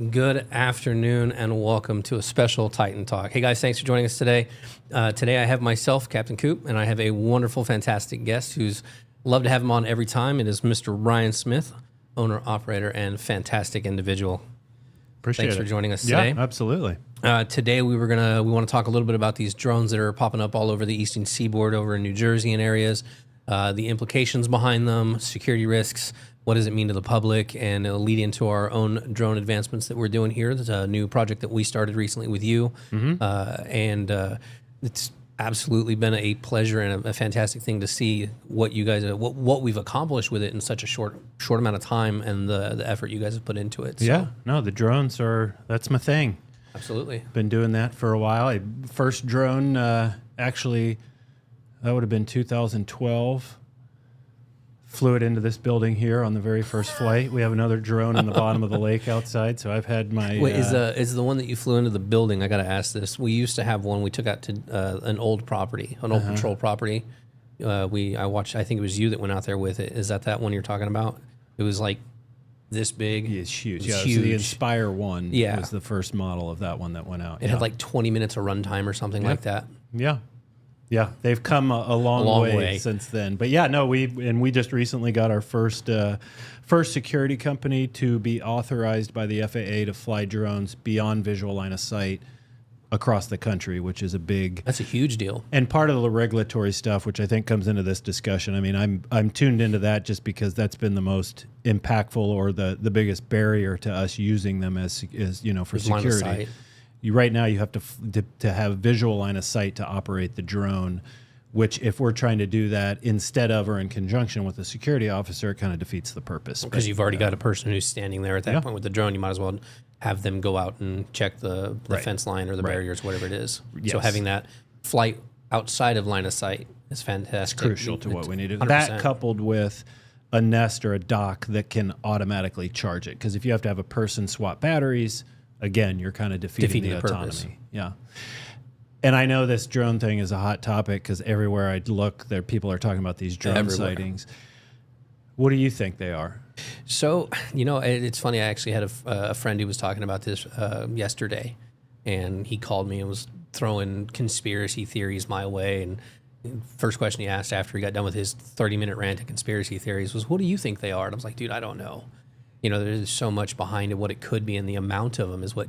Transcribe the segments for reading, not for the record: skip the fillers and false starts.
Good afternoon and welcome to a special Titan Talk. Hey guys, thanks for joining us today. Today I have myself, Captain Coop, and I have a wonderful, fantastic guest who's love to have him on every time. It is Mr. Ryan Smith, owner, operator, and fantastic individual. Appreciate Thanks it. for joining us today. Yeah, absolutely. Today we want to talk a little bit about these drones that are popping up all over the eastern seaboard, over in New Jersey and areas, the implications behind them, security risks. What does it mean to the public? And it'll lead into our own drone advancements that we're doing here. There's a new project that we started recently with you. It's absolutely been a pleasure and a fantastic thing to see what you guys, what we've accomplished with it in such a short amount of time, and the effort you guys have put into it. So. Yeah, no, the drones that's my thing. Absolutely. Been doing that for a while. First drone, actually, that would have been 2012. Flew it into this building here on the very first flight. We have another drone in the bottom of the lake outside, so I've had my... Wait, is the one that you flew into the building, I got to ask this. We used to have one we took out to an old property, an old patrol property. I think it was you that went out there with it. Is that one you're talking about? It was like this big. It's huge. It was huge. So the Inspire one Yeah. was the first model of that one that went out. It had like 20 minutes of runtime or something like that. Yeah. Yeah, they've come a long way since then. But yeah, no, we just recently got our first security company to be authorized by the FAA to fly drones beyond visual line of sight across the country, which is That's a huge deal. And part of the regulatory stuff, which I think comes into this discussion. I mean, I'm tuned into that just because that's been the most impactful or the biggest barrier to us using them as for security. Right now, you have to have visual line of sight to operate the drone, which if we're trying to do that instead of or in conjunction with a security officer, it kind of defeats the purpose. Because you've already got a person who's standing there at that point with the drone. You might as well have them go out and check the fence line or the barriers, whatever it is. Yes. So having that flight outside of line of sight is fantastic. It's crucial to what we need to do. 100%. That coupled with a Nest or a dock that can automatically charge it. Because if you have to have a person swap batteries, again, you're kind of defeating the autonomy. Purpose. Yeah. And I know this drone thing is a hot topic because everywhere I look, people are talking about these drone sightings. What do you think they are? So, it's funny. I actually had a friend who was talking about this yesterday, and he called me and was throwing conspiracy theories my way. And first question he asked after he got done with his 30-minute rant of conspiracy theories was, what do you think they are? And I was like, dude, I don't know. There's so much behind it, what it could be, and the amount of them is what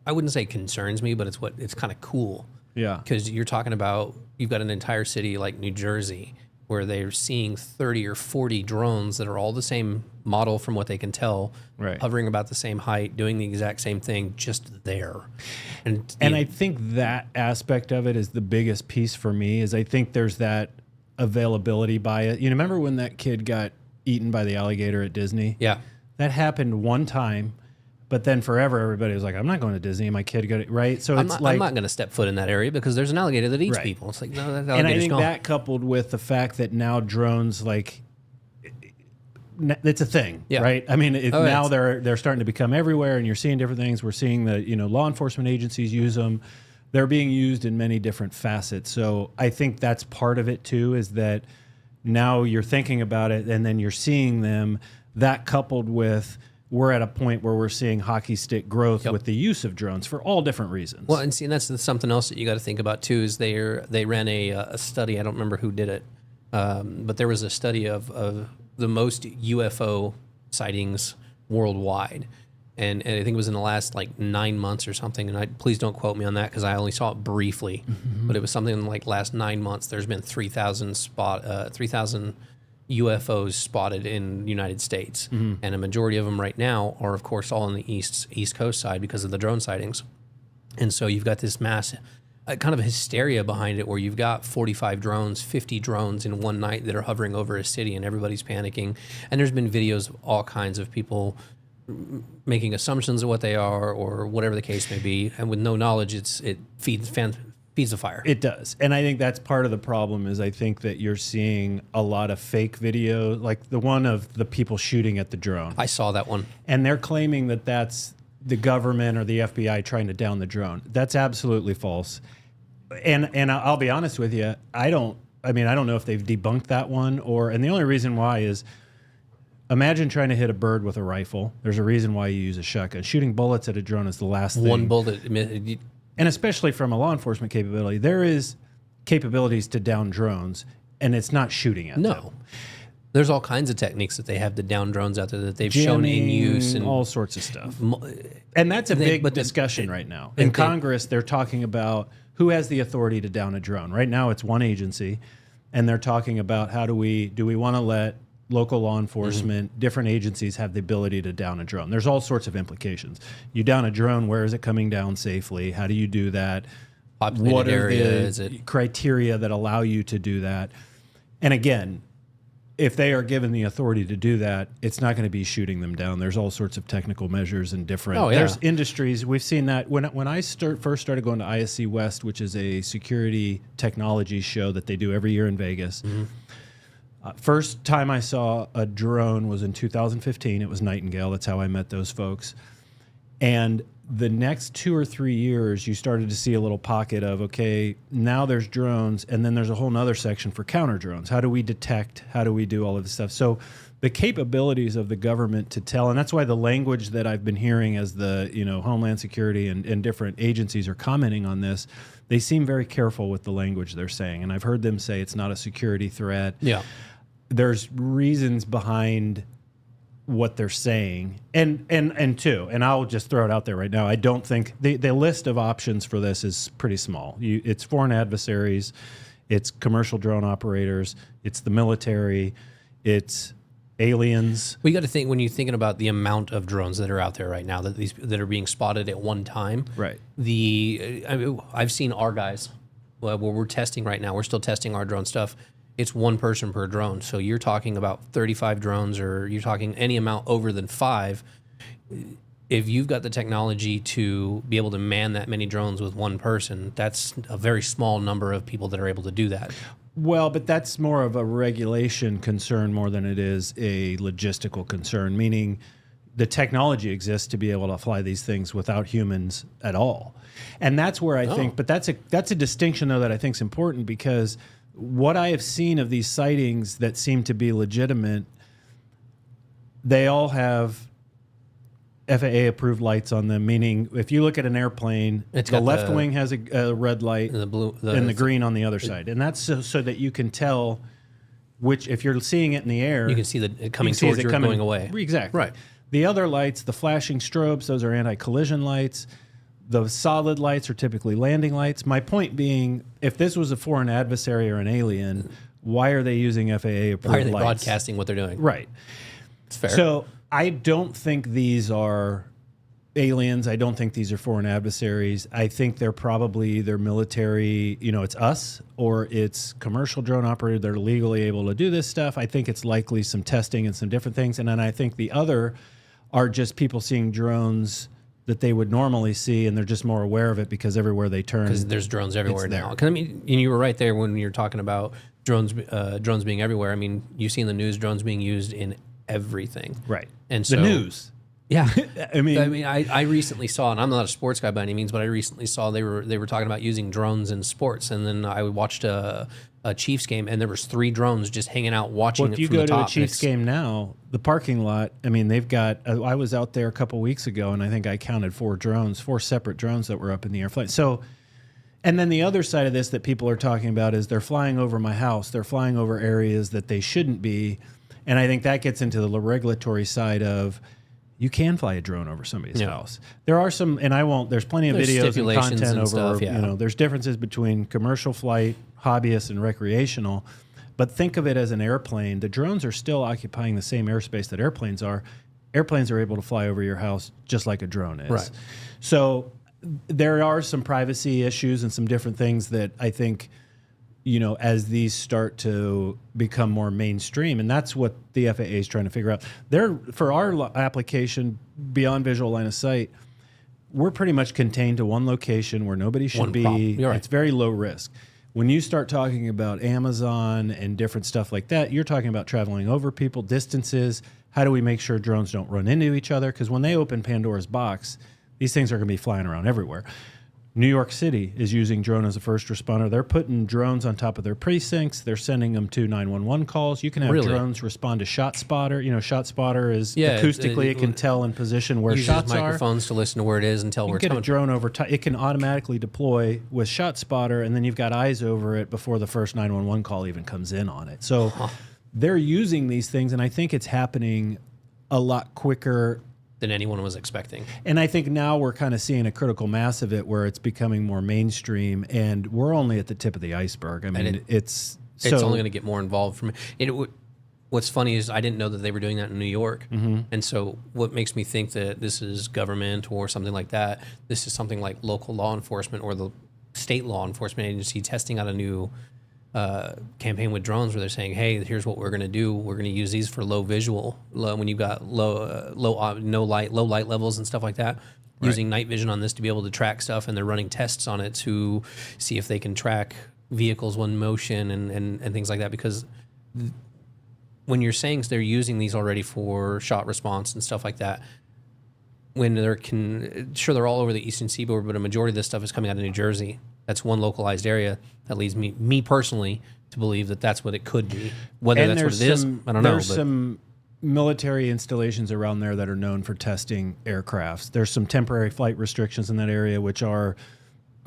I wouldn't say concerns me, but it's kind of cool. Yeah. Because you're talking about, you've got an entire city like New Jersey where they're seeing 30 or 40 drones that are all the same model from what they can tell, hovering about the same height, doing the exact same thing, just there. And I think that aspect of it is the biggest piece for me, is I think there's that availability bias. Remember when that kid got eaten by the alligator at Disney? Yeah. That happened one time, but then forever everybody was like, I'm not going to Disney. My kid got it, right? So I'm not going to step foot in that area because there's an alligator that eats people. It's like, no, that alligator's And I think gone. that coupled with the fact that now drones, it's a thing, right? I mean, now they're starting to become everywhere, and you're seeing different things. We're seeing the law enforcement agencies use them. They're being used in many different facets. So I think that's part of it too, is that now you're thinking about it and then you're seeing them. That coupled with, we're at a point where we're seeing hockey stick growth with the use of drones for all different reasons. Well, and that's something else that you got to think about too, is they ran a study. I don't remember who did it, but there was a study of the most UFO sightings worldwide. And I think it was in the last 9 months or something. And please don't quote me on that because I only saw it briefly. Mm-hmm. But it was something like last 9 months. There's been 3,000 UFOs spotted in the United States, and a majority of them right now are, of course, all on the East Coast side because of the drone sightings. And so you've got this mass kind of hysteria behind it, where you've got 45 drones, 50 drones in one night that are hovering over a city, and everybody's panicking. And there's been videos of all kinds of people making assumptions of what they are or whatever the case may be, and with no knowledge, it feeds the fire. It does. And I think that's part of the problem, is I think that you're seeing a lot of fake video, like the one of the people shooting at the drone. I saw that one. And they're claiming that that's the government or the FBI trying to down the drone. That's absolutely false. And I'll be honest with you, I don't know if they've debunked that one, and the only reason why is imagine trying to hit a bird with a rifle. There's a reason why you use a shotgun. Shooting bullets at a drone is the last thing. One bullet. And especially from a law enforcement capability, there is capabilities to down drones, and it's not shooting at them. No. There's all kinds of techniques that they have to down drones out there that they've shown in use. And all sorts of stuff. And that's a big discussion right now. In Congress, they're talking about who has the authority to down a drone. Right now, it's one agency, and they're talking about do we want to let local law enforcement, different agencies have the ability to down a drone. There's all sorts of implications. You down a drone, where is it coming down safely? How do you do that? What are the criteria that allow you to do that? And again, if they are given the authority to do that, it's not going to be shooting them down. There's all sorts of technical measures and different. Oh, yeah. There's industries. We've seen that when I first started going to ISC West, which is a security technology show that they do every year in Vegas. First time I saw a drone was in 2015. It was Nightingale. That's how I met those folks. And the next 2 or 3 years, you started to see a little pocket of, okay, now there's drones, and then there's a whole nother section for counter drones. How do we detect? How do we do all of this stuff? So the capabilities of the government to tell, and that's why the language that I've been hearing as the Homeland Security and different agencies are commenting on this, they seem very careful with the language they're saying. And I've heard them say it's not a security threat. Yeah. There's reasons behind what they're saying, and I'll just throw it out there right now. I don't think the list of options for this is pretty small. It's foreign adversaries, it's commercial drone operators, it's the military, it's aliens. Well, you got to think when you're thinking about the amount of drones that are out there right now that are being spotted at one time. Right. I've seen our guys where we're testing right now. We're still testing our drone stuff. It's one person per drone. So you're talking about 35 drones, or you're talking any amount over than 5. If you've got the technology to be able to man that many drones with one person, that's a very small number of people that are able to do that. Well, but that's more of a regulation concern more than it is a logistical concern, meaning the technology exists to be able to fly these things without humans at all. And that's where I think, but that's a distinction, though, that I think is important, because what I have seen of these sightings that seem to be legitimate, they all have FAA approved lights on them, meaning if you look at an airplane, the left wing has a red light and the green on the other side. And that's so that you can tell which, if you're seeing it in the air, you can see it coming towards you or going away. Exactly. Right. The other lights, the flashing strobes, those are anti-collision lights. The solid lights are typically landing lights. My point being, if this was a foreign adversary or an alien, why are they using FAA approved lights? Why are they broadcasting what they're doing? Right. It's fair. So I don't think these are aliens. I don't think these are foreign adversaries. I think they're probably either military, it's us, or it's commercial drone operators that are legally able to do this stuff. I think it's likely some testing and some different things. And then I think the other are just people seeing drones that they would normally see, and they're just more aware of it because everywhere they turn, because there's drones everywhere now. Because you were right there when you're talking about drones being everywhere. I mean, you see in the news drones being used in everything. Right. And so the news. Yeah. I recently saw, and I'm not a sports guy by any means, but I recently saw they were talking about using drones in sports, and then I watched a Chiefs game, and there was 3 drones just hanging out watching it from the top. If you go to a Chiefs game now, the parking lot, they've got, I was out there a couple weeks ago, and I think I counted 4 separate drones that were up in the air flying. So, and then the other side of this that people are talking about is they're flying over my house. They're flying over areas that they shouldn't be. And I think that gets into the regulatory side of, you can fly a drone over somebody's house. There are some, and there's plenty of videos and content over, stuff, there's differences between commercial flight, hobbyist, and recreational. But think of it as an airplane. The drones are still occupying the same airspace that airplanes are. Airplanes are able to fly over your house just like a drone is. Right. So there are some privacy issues and some different things that I think, as these start to become more mainstream, and that's what the FAA is trying to figure out. For our application, beyond visual line of sight, we're pretty much contained to one location where nobody should be. Right. It's very low risk. When you start talking about Amazon and different stuff like that, you're talking about traveling over people, distances. How do we make sure drones don't run into each other? Because when they open Pandora's box, these things are going to be flying around everywhere. New York City is using drone as a first responder. They're putting drones on top of their precincts. They're sending them to 911 calls. You can have drones respond to Shot Spotter. You know, Shot Spotter is acoustically, it can tell in position where shots are. Microphones to listen to where it is and tell where it's coming. You can get a drone over time. It can automatically deploy with Shot Spotter, and then you've got eyes over it before the first 911 call even comes in on it. So they're using these things, and I think it's happening a lot quicker than anyone was expecting. And I think now we're kind of seeing a critical mass of it where it's becoming more mainstream, and we're only at the tip of the iceberg. I mean, it's only going to get more involved from it. What's funny is I didn't know that they were doing that in New York. And so what makes me think that this is government or something like that, this is something like local law enforcement or the state law enforcement agency testing out a new campaign with drones where they're saying, hey, here's what we're going to do. We're going to use these for low visual, when you've got low light levels and stuff like that, using night vision on this to be able to track stuff. And they're running tests on it to see if they can track vehicles when motion and things like that. Because when you're saying they're using these already for shot response and stuff like that, when they're all over the eastern seaboard, but a majority of this stuff is coming out of New Jersey. That's one localized area that leads me personally to believe that that's what it could be. Whether that's what it is, I don't know. There's some military installations around there that are known for testing aircrafts. There's some temporary flight restrictions in that area, which are,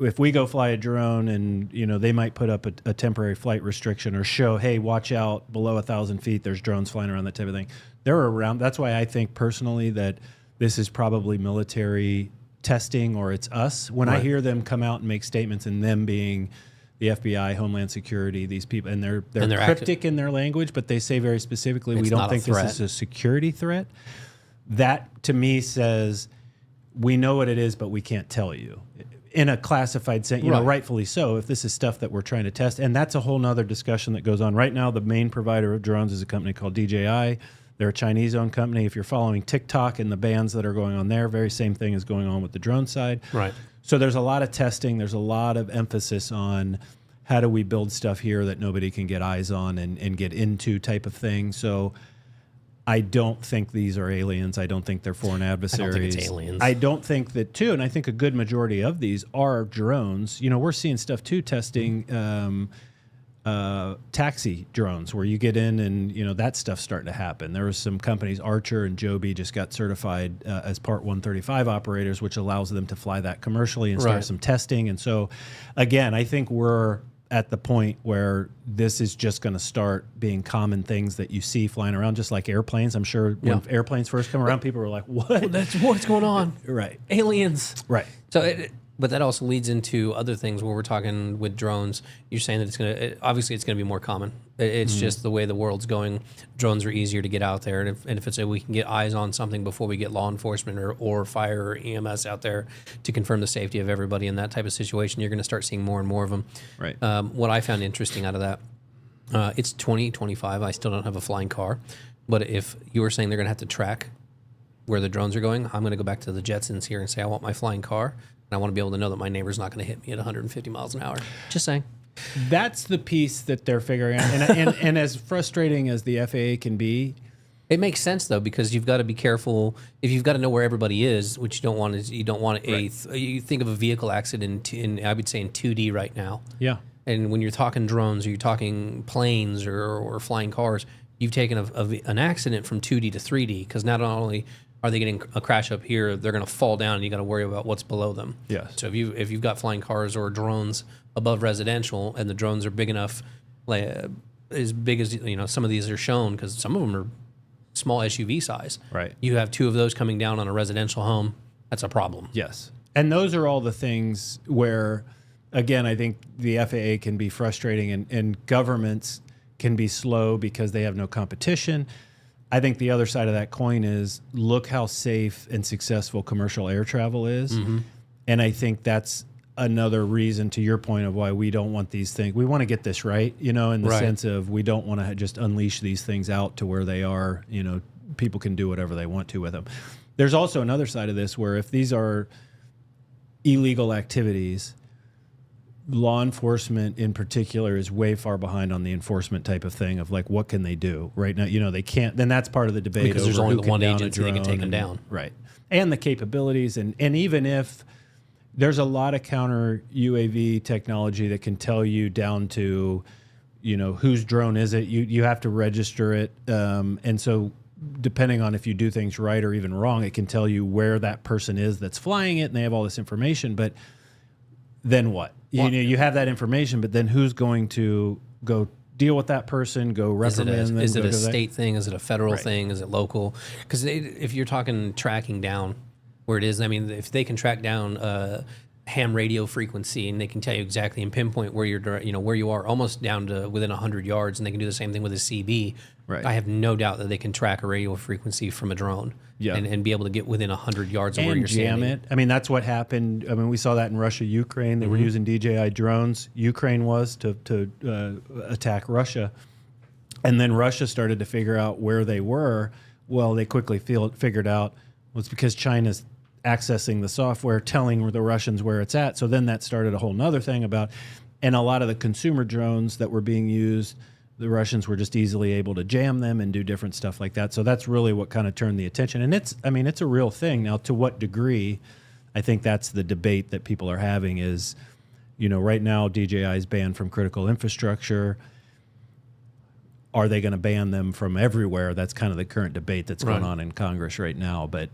if we go fly a drone and, they might put up a temporary flight restriction or show, hey, watch out, below 1,000 feet, there's drones flying around, that type of thing. They're around. That's why I think personally that this is probably military testing, or it's us. When I hear them come out and make statements, and them being the FBI, Homeland Security, these people, and they're cryptic in their language, but they say very specifically, we don't think this is a security threat. That to me says we know what it is, but we can't tell you in a classified sense. Rightfully so. If this is stuff that we're trying to test, and that's a whole nother discussion that goes on right now. The main provider of drones is a company called DJI. They're a Chinese-owned company. If you're following TikTok and the bans that are going on there, very same thing is going on with the drone side. Right. So there's a lot of testing. There's a lot of emphasis on how do we build stuff here that nobody can get eyes on and get into type of thing. So I don't think these are aliens. I don't think they're foreign adversaries. I don't think it's aliens. I don't think that, too, and I think a good majority of these are drones. We're seeing stuff, too, testing taxi drones where you get in and that stuff's starting to happen. There was some companies, Archer and Joby, just got certified as Part 135 operators, which allows them to fly that commercially and start some testing. And so again, I think we're at the point where this is just going to start being common things that you see flying around, just like airplanes. I'm sure when airplanes first come around, people were like, what? What's going on? Right. Aliens. Right. So but that also leads into other things where we're talking with drones. You're saying that obviously it's going to be more common. It's just the way the world's going. Drones are easier to get out there. And if it's we can get eyes on something before we get law enforcement or fire or EMS out there to confirm the safety of everybody in that type of situation, you're going to start seeing more and more of them. Right. What I found interesting out of that, it's 2025. I still don't have a flying car. But if you were saying they're going to have to track where the drones are going, I'm going to go back to the Jetsons here and say I want my flying car. And I want to be able to know that my neighbor's not going to hit me at 150 miles an hour. Just saying. That's the piece that they're figuring out. And as frustrating as the FAA can be, it makes sense though, because you've got to be careful. If you've got to know where everybody is, which you don't want is you think of a vehicle accident I would say in 2D right now. Yeah. And when you're talking drones or you're talking planes or flying cars, you've taken an accident from 2D to 3D, because not only are they getting a crash up here, they're going to fall down, and you got to worry about what's below them. Yes. So if you've got flying cars or drones above residential, and the drones are big enough, as big as some of these are shown, because some of them are small SUV size. Right. You have two of those coming down on a residential home. That's a problem. Yes. And those are all the things where, again, I think the FAA can be frustrating, and governments can be slow because they have no competition. I think the other side of that coin is look how safe and successful commercial air travel is. Mm-hmm. And I think that's another reason, to your point, of why we don't want these things. We want to get this right, in the sense of we don't want to just unleash these things out to where they are, people can do whatever they want to with them. There's also another side of this where if these are illegal activities, law enforcement in particular is way far behind on the enforcement type of thing of what can they do right now? They can't. Then that's part of the debate, because there's only the one agency that can take them down, right? And the capabilities, and even if there's a lot of counter UAV technology that can tell you down to, whose drone is it. You have to register it. And so depending on if you do things right or even wrong, it can tell you where that person is that's flying it, and they have all this information. But then what? You have that information, but then who's going to go deal with that person, go reprimand them? Is it a state thing? Is it a federal thing? Is it local? Because if you're talking tracking down where it is, I mean, if they can track down ham radio frequency and they can tell you exactly and pinpoint where where you are, almost down to within 100 yards, and they can do the same thing with a CB. Right. I have no doubt that they can track a radio frequency from a drone and be able to get within 100 yards of where you're jam standing. it. I mean, that's what happened. I mean, we saw that in Russia, Ukraine. They were using DJI drones. Ukraine was to attack Russia. And then Russia started to figure out where they were. Well, they quickly figured out it's because China's accessing the software, telling the Russians where it's at. So then that started a whole nother thing about, and a lot of the consumer drones that were being used, the Russians were just easily able to jam them and do different stuff like that. So that's really what kind of turned the attention. And it's a real thing. Now, to what degree, I think that's the debate that people are having is, right now DJI is banned from critical infrastructure. Are they going to ban them from everywhere? That's kind of the current debate that's going on in Congress right now. But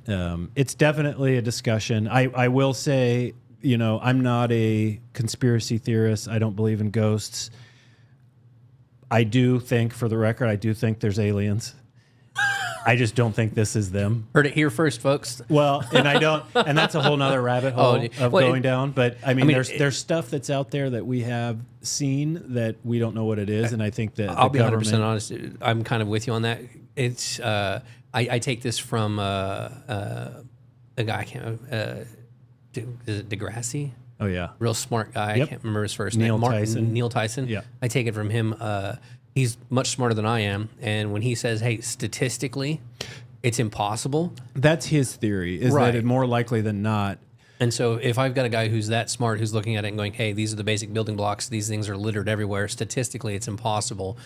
it's definitely a discussion. I will say, I'm not a conspiracy theorist. I don't believe in ghosts. I do think, for the record, there's aliens. I just don't think this is them. Heard it here first, folks. Well, and that's a whole nother rabbit hole going down. But I mean, there's stuff that's out there that we have seen that we don't know what it is, and I think that I'll be 100% honest. I'm kind of with you on that. It's I take this from a guy. I can't. Is it Degrassi? Oh yeah, real smart guy. Yep. I can't remember his first Neil name. Tyson. Neil Tyson. Yeah, I take it from him. He's much smarter than I am, and when he says, "Hey, statistically, it's impossible," that's his theory. Is that it more likely than not? And so, if I've got a guy who's that smart, who's looking at it and going, "Hey, these are the basic building blocks. These things are littered everywhere. Statistically, it's impossible."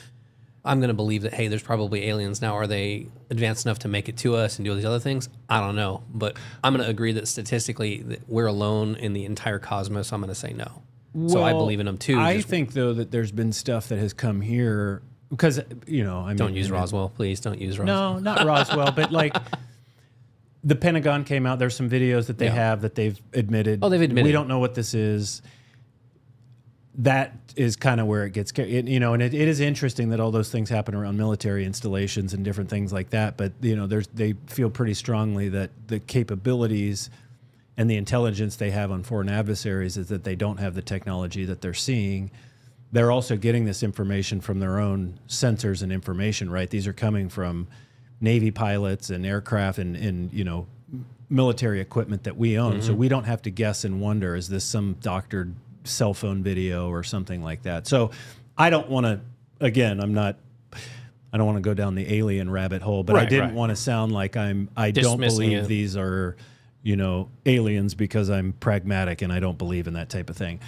I'm going to believe that, hey, there's probably aliens. Now, are they advanced enough to make it to us and do all these other things? I don't know. But I'm going to agree that statistically that we're alone in the entire cosmos. I'm going to say no. Well, so I believe in them too. I think, though, that there's been stuff that has come here because, don't use Roswell. Please don't use Roswell. No, not Roswell, but like the Pentagon came out. There's some videos that they have that they've admitted. Oh, they've admitted. We don't know what this is. That is kind of where it gets, and it is interesting that all those things happen around military installations and different things like that. But they feel pretty strongly that the capabilities and the intelligence they have on foreign adversaries is that they don't have the technology that they're seeing. They're also getting this information from their own sensors and information. Right, these are coming from Navy pilots and aircraft and military equipment that we own. So we don't have to guess and wonder: is this some doctored cell phone video or something like that? So I don't want to, again, I don't want to go down the alien rabbit hole, but I didn't want to sound like I don't believe these are, aliens because I'm pragmatic and I don't believe in that type of thing.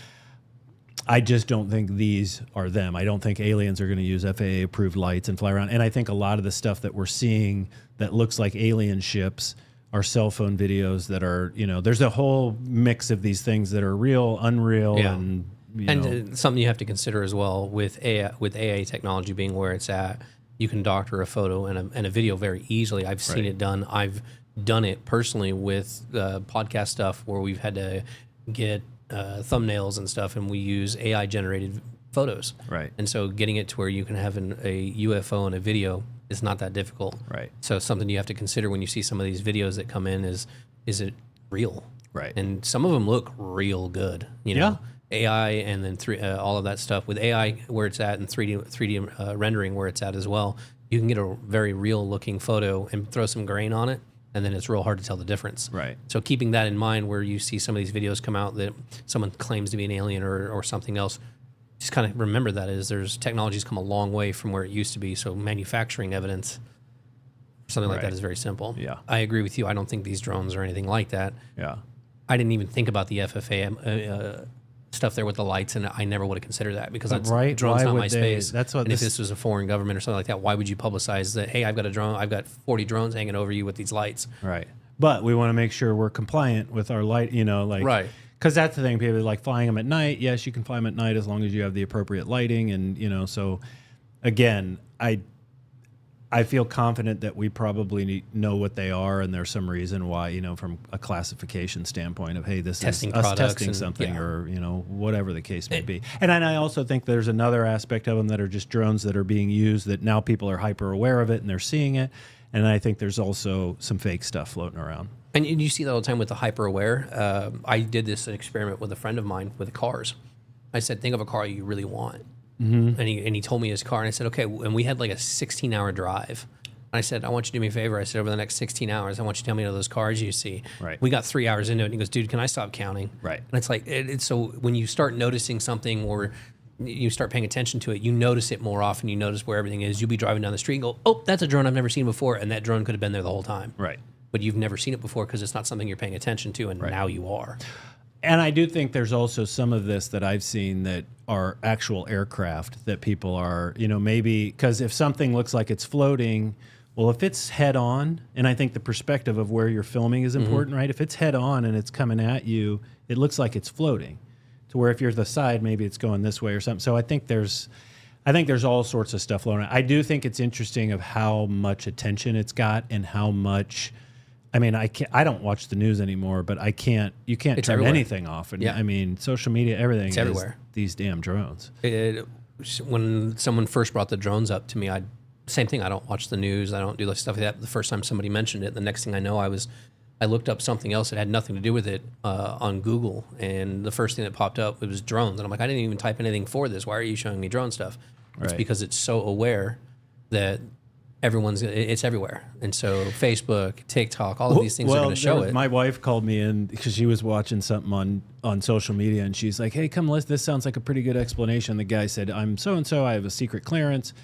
I just don't think these are them. I don't think aliens are going to use FAA approved lights and fly around. And I think a lot of the stuff that we're seeing that looks like alien ships are cell phone videos that are, there's a whole mix of these things that are real, unreal, and something you have to consider as well with AI technology being where it's at. You can doctor a photo and a video very easily. I've seen it done. I've done it personally with podcast stuff where we've had to get thumbnails and stuff, and we use AI generated photos. Right. And so getting it to where you can have a UFO in a video is not that difficult. Right. So something you have to consider when you see some of these videos that come in is it real? Right. And some of them look real good. AI and then all of that stuff with AI where it's at and 3D rendering where it's at as well. You can get a very real looking photo and throw some grain on it, and then it's real hard to tell the difference. Right. So keeping that in mind where you see some of these videos come out that someone claims to be an alien or something else, just kind of remember that there's technology's come a long way from where it used to be. So manufacturing evidence, something like that is very simple. Yeah. I agree with you. I don't think these drones are anything like that. Yeah. I didn't even think about the FFA stuff there with the lights, and I never would have considered that because drone's not my space. That's what. And if this was a foreign government or something like that, why would you publicize that? Hey, I've got a drone. I've got 40 drones hanging over you with these lights. Right. But we want to make sure we're compliant with our light. because that's the thing. People are like flying them at night. Yes, you can fly them at night as long as you have the appropriate lighting. And, so again, I feel confident that we probably know what they are, and there's some reason why, from a classification standpoint of, hey, this testing is us testing and, something, or, whatever the case may be. And I also think there's another aspect of them that are just drones that are being used that now people are hyper aware of it and they're seeing it. And I think there's also some fake stuff floating around. And you see that all the time with the hyper aware. I did this experiment with a friend of mine with cars. I said, think of a car you really want. Mm-hmm. And he told me his car, and I said, okay. And we had like a 16-hour drive. And I said, I want you to do me a favor. I said, over the next 16 hours, I want you to tell me those cars you see. Right. We got 3 hours into it, and he goes, dude, can I stop counting? Right. And it's like, it's so when you start noticing something or you start paying attention to it, you notice it more often. You notice where everything is. You'll be driving down the street and go, oh, that's a drone I've never seen before. And that drone could have been there the whole time. Right. But you've never seen it before because it's not something you're paying attention to, and now you are. And I do think there's also some of this that I've seen that are actual aircraft that people are, maybe because if something looks like it's floating, well, if it's head on, and I think the perspective of where you're filming is important, right? If it's head on and it's coming at you, it looks like it's floating. To where if you're to the side, maybe it's going this way or something. So I think there's all sorts of stuff floating. I do think it's interesting of how much attention it's got and how much. I mean, I don't watch the news anymore, but you can't turn everywhere. Anything off. And I mean, social media, everything is everywhere. These damn drones. When someone first brought the drones up to me, same thing. I don't watch the news. I don't do stuff like that. The first time somebody mentioned it, the next thing I know, I looked up something else that had nothing to do with it on Google, and the first thing that popped up, it was drones. And I'm like, I didn't even type anything for this. Why are you showing me drone stuff? It's because it's so aware that it's everywhere. And so Facebook, TikTok, all of these things are going to show it. My wife called me in because she was watching something on social media, and she's like, hey, come listen, this sounds like a pretty good explanation. The guy said, I'm so-and-so, I have a secret clearance.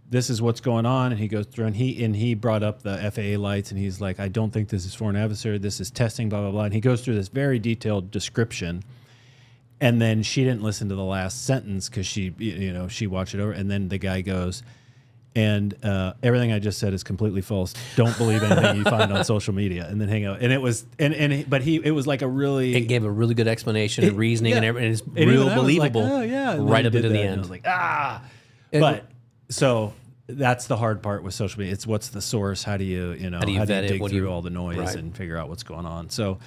This is what's going on. And he goes through, and he brought up the FAA lights, and he's like, I don't think this is foreign adversary. This is testing, blah, blah, blah. And he goes through this very detailed description. And then she didn't listen to the last sentence because she watched it over. And then the guy goes, and everything I just said is completely false. Don't believe anything you find on social media. And then hang out. And it was, it was like a really. It gave a really good explanation and reasoning, and everything. It's real believable. Like, oh, yeah. Right up into the end. And I was like, so that's the hard part with social media. It's what's the source? How do you dig through all the noise and figure out what's going on? So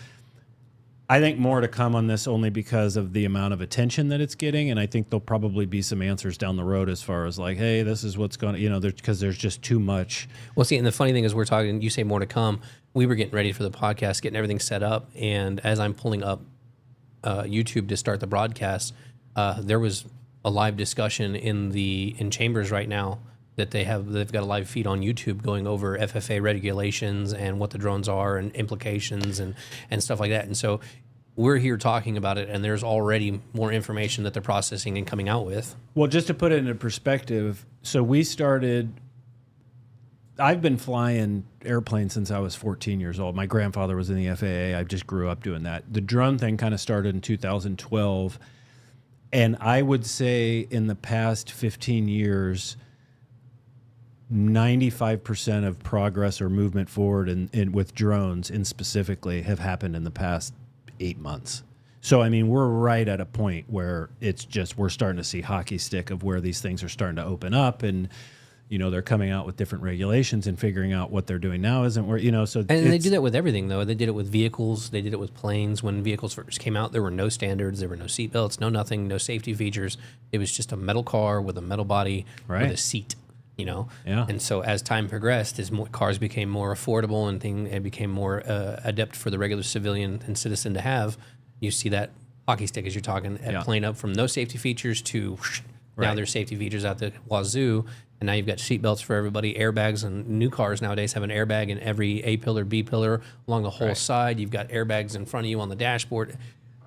I think more to come on this only because of the amount of attention that it's getting. And I think there'll probably be some answers down the road as far as like, hey, this is what's going to, because there's just too much. Well, see, and the funny thing is we're talking, you say more to come. We were getting ready for the podcast, getting everything set up. And as I'm pulling up YouTube to start the broadcast, there was a live discussion in Chambers right now that they've got a live feed on YouTube going over FFA regulations and what the drones are and implications and stuff like that. And so we're here talking about it, and there's already more information that they're processing and coming out with. Well, just to put it into perspective, so I've been flying airplanes since I was 14 years old. My grandfather was in the FAA. I just grew up doing that. The drone thing kind of started in 2012. And I would say in the past 15 years, 95% of progress or movement forward with drones specifically have happened in the past 8 months. So, I mean, we're right at a point where we're starting to see hockey stick of where these things are starting to open up, and, they're coming out with different regulations and figuring out what they're doing now isn't where, so. And they do that with everything, though. They did it with vehicles. They did it with planes. When vehicles first came out, there were no standards. There were no seat belts, no nothing, no safety features. It was just a metal car with a metal body with a seat. Yeah. And so as time progressed, as cars became more affordable and it became more adept for the regular civilian and citizen to have, you see that hockey stick as you're talking, plane up from no safety features to now there's safety features out the wazoo, and now you've got seat belts for everybody, airbags, and new cars nowadays have an airbag in every A pillar, B pillar along the whole side. You've got airbags in front of you on the dashboard.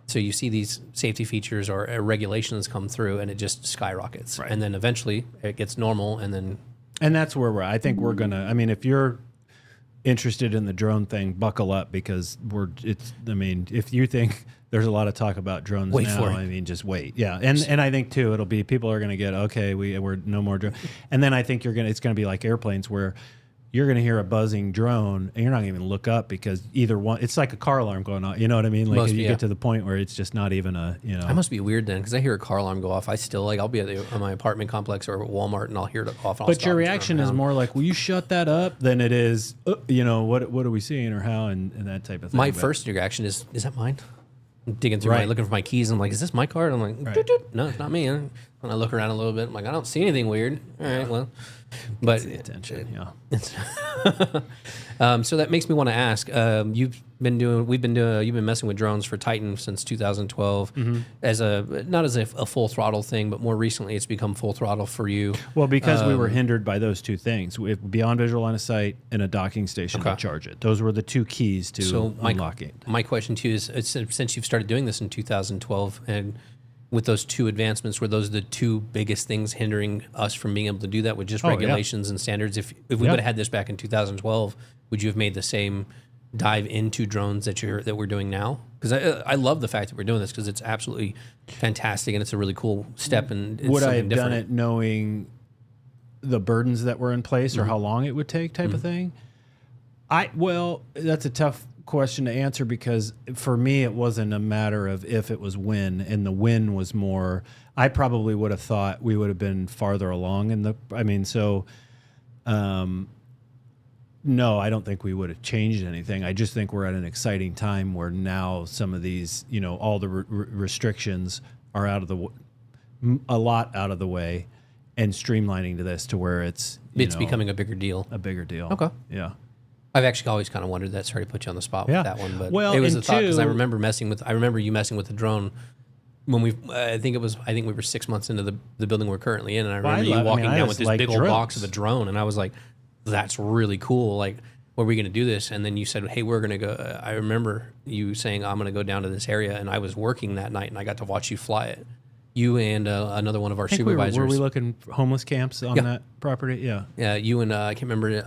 So you see these safety features or regulations come through, and it just skyrockets. Right. And then eventually it gets normal, and that's where we're at. I think we're going to, if you're interested in the drone thing, buckle up, because if you think there's a lot of talk about drones just wait. Yeah. And I think too, it'll be, people are going to get, okay, we're no more drone. And then I think it's going to be like airplanes where you're going to hear a buzzing drone and you're not going to even look up because either one, it's like a car alarm going off. You know what I mean? Like you get to the point where it's just not even a, you know. I must be weird then because I hear a car alarm go off. I still like, I'll be at my apartment complex or at Walmart and I'll hear it off. But your reaction is more like, will you shut that up than it is, you know, what are we seeing or how and that type of thing. My first reaction is that mine? I'm digging through looking for my keys. I'm like, is this my car? And I'm like, doot, doot. No, it's not me. When I look around a little bit, I'm like, I don't see anything weird. All right, well. But the attention, so that makes me want to ask. You've been messing with drones for Titan since 2012, as not as a full throttle thing, but more recently it's become full throttle for you. Well, because we were hindered by those two things: beyond visual line of sight and a docking station to charge it. Those were the two keys to unlocking. My question to you is: since you've started doing this in 2012 and with those two advancements, were those the two biggest things hindering us from being able to do that with just regulations and standards? If we would have had this back in 2012, would you have made the same dive into drones that we're doing now? Because I love the fact that we're doing this because it's absolutely fantastic and it's a really cool step. And it's would I have different. done it knowing the burdens that were in place or how long it would take, type of thing? Well, that's a tough question to answer because for me it wasn't a matter of if, it was when, and the when was more. I probably would have thought we would have been farther along in the. I mean, so. No, I don't think we would have changed anything. I just think we're at an exciting time where now some of these, you know, all the restrictions are a lot out of the way, and streamlining to this to where it's becoming a bigger deal. A bigger deal. Okay. Yeah. I've actually always kind of wondered that. Sorry to put you on the spot with that one, but well, it was a thought because I remember you messing with the drone when I think we were 6 months into the building we're currently in, and I remember you walking down with this big old box of a drone, and I was like, that's really cool. Like, what are we going to do this? And then you said, hey, we're going to go. I remember you saying, I'm going to go down to this area, and I was working that night, and I got to watch you fly it. You and another one of our supervisors. Were we looking for homeless camps on that property? Yeah. Yeah, you and I can't remember.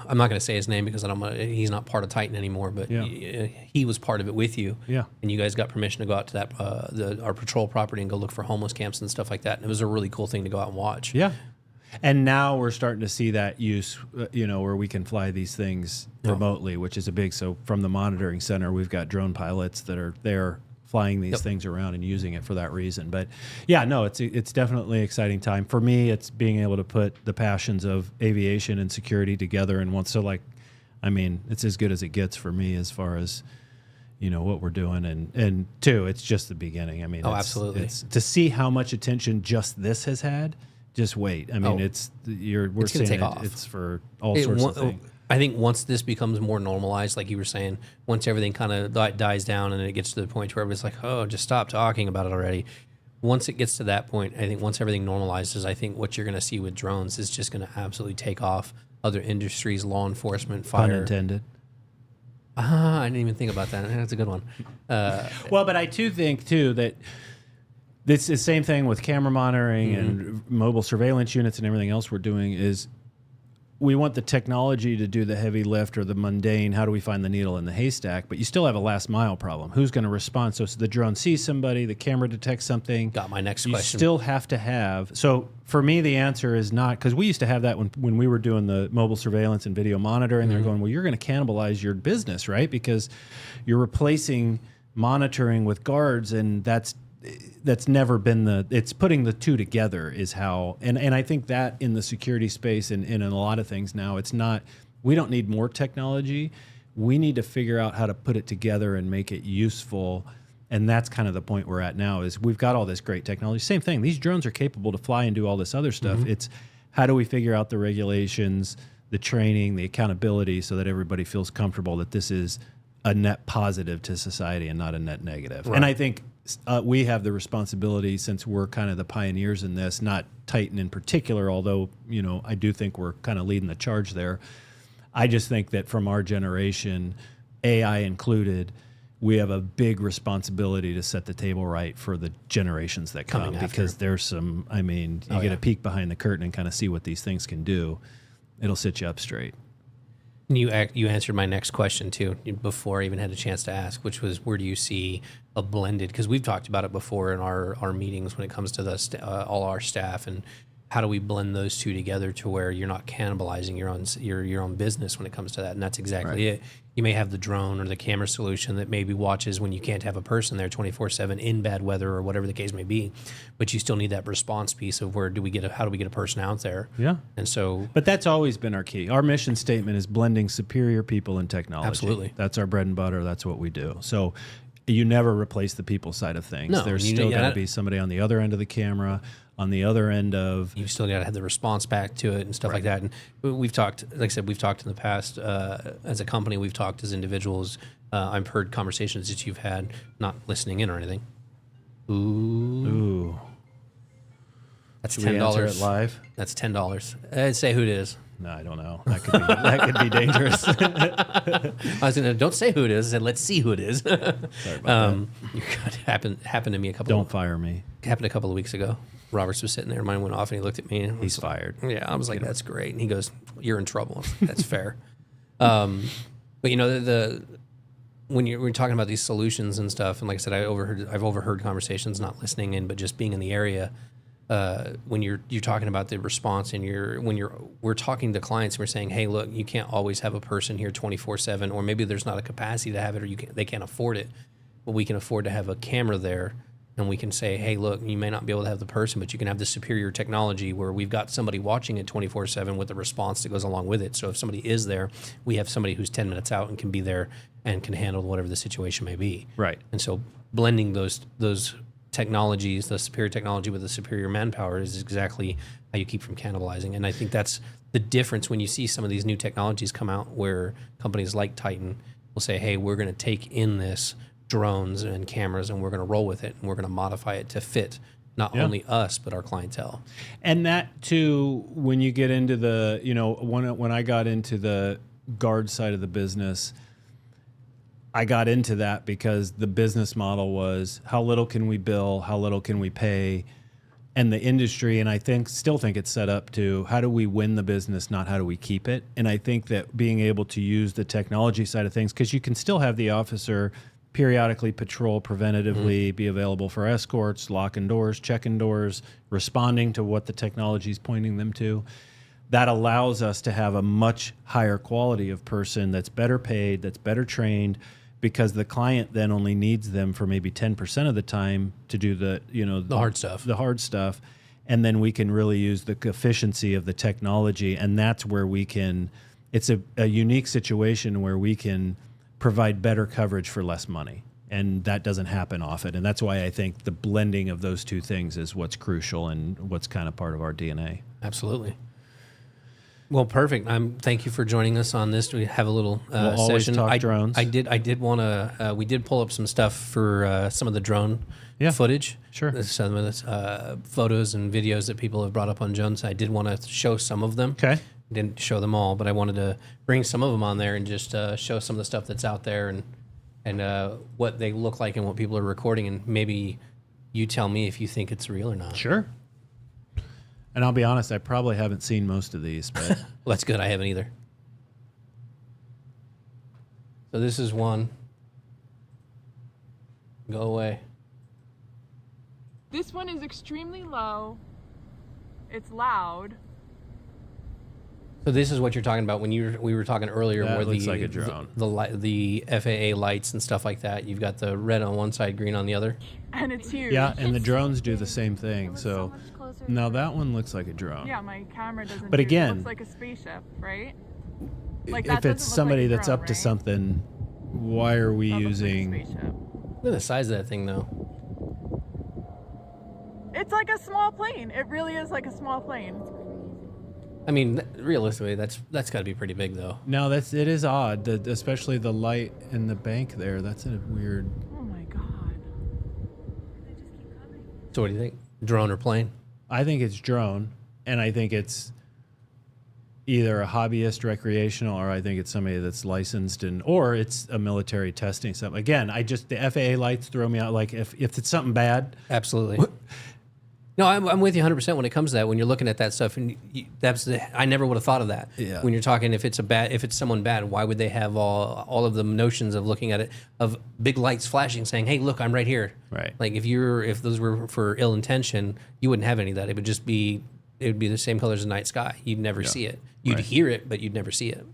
I'm not going to say his name because he's not part of Titan anymore, but he was part of it with you. Yeah. And you guys got permission to go out to that our patrol property and go look for homeless camps and stuff like that. And it was a really cool thing to go out and watch. Yeah. And now we're starting to see that use, where we can fly these things remotely, which is a big. So from the monitoring center, we've got drone pilots that are there flying these things around and using it for that reason. But yeah, no, it's definitely an exciting time for me. It's being able to put the passions of aviation and security together in one. So it's as good as it gets for me as far as what we're doing, and two, it's just the beginning. I mean, absolutely. It's to see how much attention just this has had. Just wait. I mean, we're seeing take off. It's for all sorts of things. I think once this becomes more normalized, like you were saying, once everything kind of dies down and it gets to the point where everybody's like, oh, just stop talking about it already. Once it gets to that point, I think once everything normalizes, I think what you're going to see with drones is just going to absolutely take off. Other industries, law enforcement, fire. Pun intended. I didn't even think about that. That's a good one. Well, but I too think, that it's the same thing with camera monitoring and mobile surveillance units and everything else we're doing is we want the technology to do the heavy lift or the mundane. How do we find the needle in the haystack? But you still have a last mile problem. Who's going to respond? So the drone sees somebody, the camera detects something. Got my next question. You still have to have. So for me, the answer is not, because we used to have that when we were doing the mobile surveillance and video monitoring. They're going, well, you're going to cannibalize your business, right? Because you're replacing monitoring with guards, and that's never been it's putting the two together is how, and I think that in the security space and in a lot of things now, it's not, we don't need more technology. We need to figure out how to put it together and make it useful. And that's kind of the point we're at now is we've got all this great technology. Same thing. These drones are capable to fly and do all this other stuff. It's how do we figure out the regulations, the training, the accountability so that everybody feels comfortable that this is a net positive to society and not a net negative. Right. And I think we have the responsibility, since we're kind of the pioneers in this, not Titan in particular, although, I do think we're kind of leading the charge there. I just think that from our generation, AI included, we have a big responsibility to set the table right for the generations that come, because there's some, you get a peek behind the curtain and kind of see what these things can do. It'll sit you up straight. You answered my next question too before I even had a chance to ask, which was, where do you see a blended? Because we've talked about it before in our meetings when it comes to all our staff, and how do we blend those two together to where you're not cannibalizing your own business when it comes to that? And that's exactly it. You may have the drone or the camera solution that maybe watches when you can't have a person there 24/7 in bad weather or whatever the case may be, but you still need that response piece of how do we get a person out there? Yeah. And so, but that's always been our key. Our mission statement is blending superior people and technology. Absolutely. That's our bread and butter. That's what we do. So you never replace the people side of things. No, There's still got to be somebody on the other end of the camera, on the other end of... You've still got to have the response back to it and stuff like that. And we've talked, like I said, we've talked in the past as a company, we've talked as individuals. I've heard conversations that you've had, not listening in or anything. Ooh. That's $10. Answer it live? That's $10. I'd say who it is. No, I don't know. That could be dangerous. I was gonna don't say who it is. I said let's see who it is. Sorry about that. Happened to me Don't fire me. Happened a couple of weeks ago. Roberts was sitting there. Mine went off, and he looked at me. And he's fired. Yeah, I was like, "That's great." And he goes, "You're in trouble." That's fair. But you know, when you're talking about these solutions and stuff, and like I said, I've overheard conversations, not listening in, but just being in the area. When you're talking about the response, and we're talking to clients, and we're saying, "Hey, look, you can't always have a person here 24/7, or maybe there's not a capacity to have it, or they can't afford it, but we can afford to have a camera there." And we can say, hey, look, you may not be able to have the person, but you can have the superior technology where we've got somebody watching it 24/7 with the response that goes along with it. So if somebody is there, we have somebody who's 10 minutes out and can be there and can handle whatever the situation may be. Right. And so blending those technologies, the superior technology with the superior manpower is exactly how you keep from cannibalizing. And I think that's the difference when you see some of these new technologies come out where companies like Titan will say, hey, we're going to take in this drones and cameras and we're going to roll with it and we're going to modify it to fit not only us but our clientele. And that too, when you get into the, when I got into the guard side of the business, I got into that because the business model was how little can we bill, how little can we pay, and the industry, and I still think it's set up to how do we win the business, not how do we keep it. And I think that being able to use the technology side of things, because you can still have the officer periodically patrol preventatively, be available for escorts, locking doors, checking doors, responding to what the technology is pointing them to. That allows us to have a much higher quality of person that's better paid, that's better trained, because the client then only needs them for maybe 10% of the time to do the hard stuff. The hard stuff. And then we can really use the efficiency of the technology. And that's where we can, it's a unique situation where we can provide better coverage for less money. And that doesn't happen often. And that's why I think the blending of those two things is what's crucial and what's kind of part of our DNA. Absolutely. Well, perfect. Thank you for joining us on this. We have a little we'll always session. Talk drones. I did want to. We did pull up some stuff for some of the drone footage. Sure. Some of the photos and videos that people have brought up on drones. I did want to show some of them. Okay. Didn't show them all, but I wanted to bring some of them on there and just show some of the stuff that's out there and what they look like and what people are recording, and maybe you tell me if you think it's real or not. Sure. And I'll be honest, I probably haven't seen most of these, but well, that's good. I haven't either. So this is one. Go away. This one is extremely low. It's loud. So this is what you're talking about when we were talking earlier. That where looks like a drone. The FAA lights and stuff like that. You've got the red on one side, green on the other. And it's huge. Yeah, and the drones do the same thing. So now that one looks like a drone. Yeah, my camera doesn't. But again, it looks like a spaceship, right? Like if it's somebody that's up to something, why are we using? Like a spaceship. Look at the size of that thing, though. It's like a small plane. It really is like a small plane. I mean, realistically, that's got to be pretty big, though. No, it is odd, especially the light in the bank there. That's a weird. Oh my god. So what do you think? Drone or plane? I think it's drone, and I think it's either a hobbyist recreational, or I think it's somebody that's licensed, or it's a military testing stuff. Again, the FAA lights throw me out. Like if it's something bad, absolutely. No, I'm with you 100% when it comes to that. When you're looking at that stuff, and I never would have thought of that. Yeah. When you're talking, if it's someone bad, why would they have all of the notions of looking at it, of big lights flashing, saying, "Hey, look, I'm right here." Right. Like if those were for ill intention, you wouldn't have any of that. It would just be it would be the same color as the night sky. You'd never see it. You'd hear it, but you'd never see it.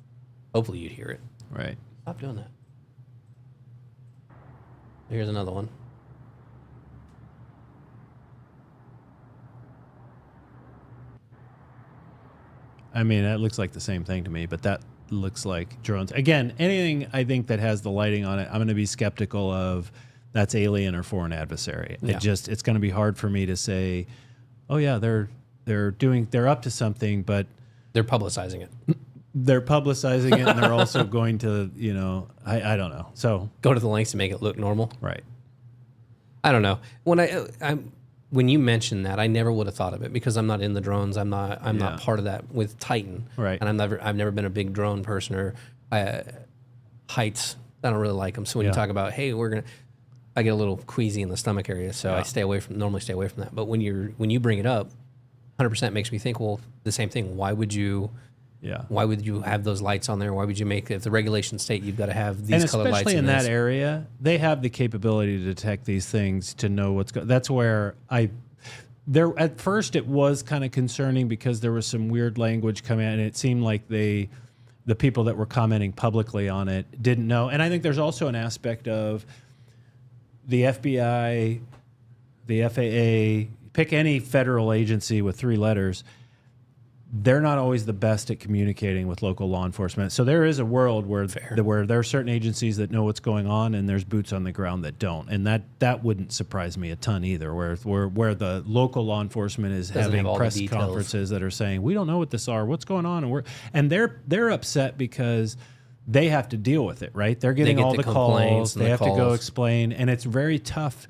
Hopefully you'd hear it. Right. Stop doing that. Here's another one. I mean, that looks like the same thing to me, but that looks like drones. Again, anything I think that has the lighting on it, I'm going to be skeptical of. That's alien or foreign adversary. Yeah. It's going to be hard for me to say, oh yeah, they're up to something, but they're publicizing it. They're publicizing it, and they're also going to, I don't know. So go to the lengths to make it look normal. Right. I don't know. When you mentioned that, I never would have thought of it because I'm not in the drones. I'm not part of that with Titan. Right. And I've never been a big drone person or heights. I don't really like them. So when you talk about, hey, I get a little queasy in the stomach area, so I normally stay away from that. But when you bring it up, 100% makes me think, well, the same thing. Why would you have those lights on there? Why would you if the regulations state you've got to have these colored lights? And especially in that area, they have the capability to detect these things, to know what's going. That's where at first it was kind of concerning because there was some weird language coming out, and it seemed like the people that were commenting publicly on it didn't know. And I think there's also an aspect of the FBI, the FAA, pick any federal agency with 3 letters, they're not always the best at communicating with local law enforcement. So there is a world where there are certain agencies that know what's going on, and there's boots on the ground that don't. And that wouldn't surprise me a ton either, where the local law enforcement is having press conferences that are saying, we don't know what this are, what's going on, and they're upset because they have to deal with it, right? They're getting all the calls, they have to go explain, and it's very tough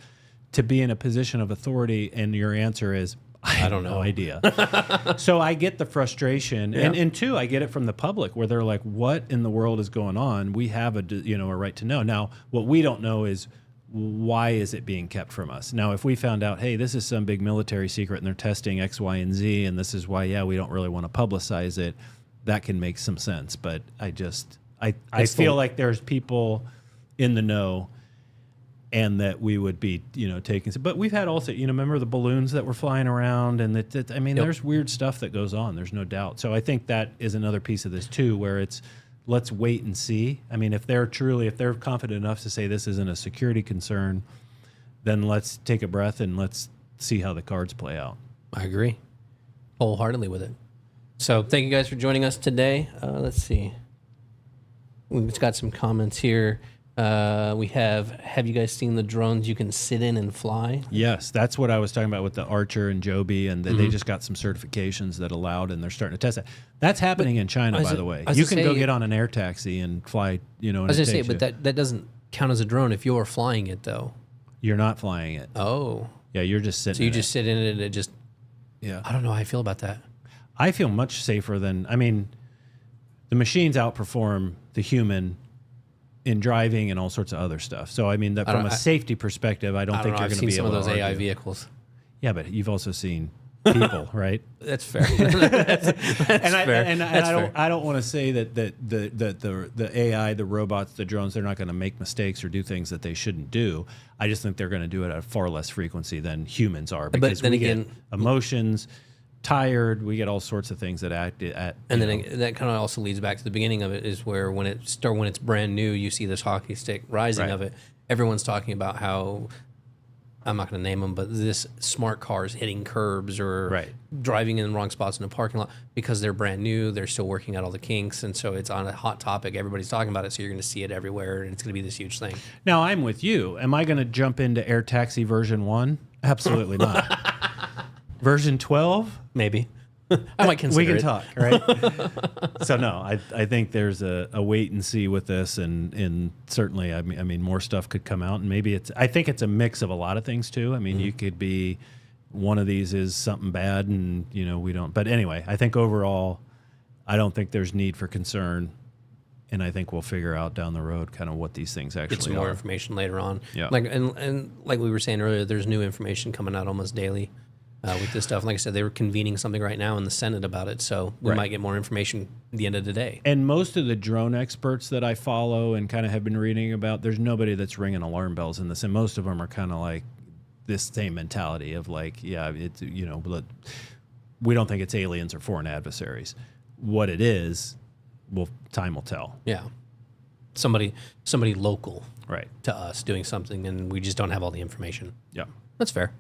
to be in a position of authority, and your answer is, I don't know. No idea. So I get the frustration, and two, I get it from the public where they're like, "What in the world is going on?" We have a right to know. Now, what we don't know is why is it being kept from us. Now, if we found out, hey, this is some big military secret and they're testing X, Y, and Z, and this is why, we don't really want to publicize it, that can make some sense. But I feel like there's people in the know. And that we would be, taking. But we've had also, remember the balloons that were flying around, and there's weird stuff that goes on. There's no doubt. So I think that is another piece of this too, where it's let's wait and see. I mean, if they're confident enough to say this isn't a security concern, then let's take a breath and let's see how the cards play out. I agree wholeheartedly with it. So thank you guys for joining us today. Let's see. We've got some comments here. We have you guys seen the drones you can sit in and fly? Yes, that's what I was talking about with the Archer and Joby, and they just got some certifications that allowed, and they're starting to test it. That's happening in China, by the way. You can go get on an air taxi and fly, I was going to say, but that doesn't count as a drone if you're flying it, though. You're not flying it. Oh. Yeah, you're just sitting in it. So you just sit in it and it just, I don't know how I feel about that. I feel much safer than, the machines outperform the human in driving and all sorts of other stuff. So, from a safety perspective, I don't think you're going to be able to argue. I've seen some of those AI vehicles. Yeah, but you've also seen people, right? That's fair. That's fair. And I don't want to say that the AI, the robots, the drones, they're not going to make mistakes or do things that they shouldn't do. I just think they're going to do it at a far less frequency than humans are, because we get emotions, tired, we get all sorts of things that act at, and then that kind of also leads back to the beginning of it, is where when it's brand new, you see this hockey stick rising of it. Everyone's talking about how, I'm not going to name them, but this smart cars hitting curbs or driving in the wrong spots in the parking lot because they're brand new, they're still working out all the kinks, and so it's on a hot topic, everybody's talking about it, so you're going to see it everywhere, and it's going to be this huge thing. Now, I'm with you. Am I going to jump into Air Taxi version 1? Absolutely not. Version 12? Maybe. I might consider it. We can talk, right? So, no, I think there's a wait and see with this, and certainly, more stuff could come out, and maybe I think it's a mix of a lot of things, too. You could be, one of these is something bad, and, we don't. But anyway, I think overall, I don't think there's need for concern, and I think we'll figure out down the road kind of what these things actually are. Get some more information later on. Yeah. And like we were saying earlier, there's new information coming out almost daily. With this stuff. Like I said, they were convening something right now in the Senate about it, so we might get more information at the end of the day. And most of the drone experts that I follow and kind of have been reading about, there's nobody that's ringing alarm bells in this, and most of them are kind of like this same mentality of like, it's, we don't think it's aliens or foreign adversaries. What it is, time will tell. Yeah. Somebody local Right. to us doing something, and we just don't have all the information. Yeah. That's fair.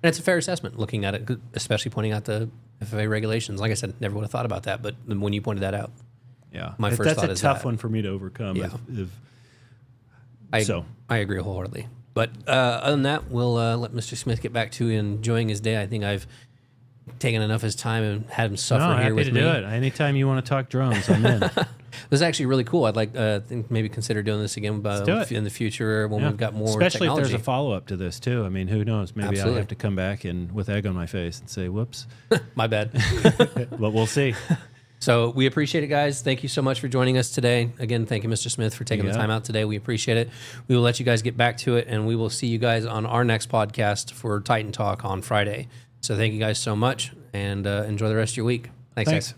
And it's a fair assessment looking at it, especially pointing out the FAA regulations. Like I said, never would have thought about that, but when you pointed that out, Yeah. my first thought is that's a tough one for me to overcome. Yeah. So I agree wholeheartedly. But other than that, we'll let Mr. Smith get back to enjoying his day. I think I've taken enough of his time and had him suffer here with me. Happy to do it. Anytime you want to talk drones, I'm in. This is actually really cool. I'd like think maybe consider doing this again in the future when we've got more Especially technology. if there's a follow-up to this, too. I mean, who knows? Maybe Absolutely. I have to come back and with egg on my face and say, whoops. My bad. But we'll see. So we appreciate it, guys. Thank you so much for joining us today. Again, thank you, Mr. Smith, for taking the time out today. We appreciate it. We will let you guys get back to it, and we will see you guys on our next podcast for Titan Talk on Friday. So thank you guys so much, and enjoy the rest of your week. Thanks. Guys.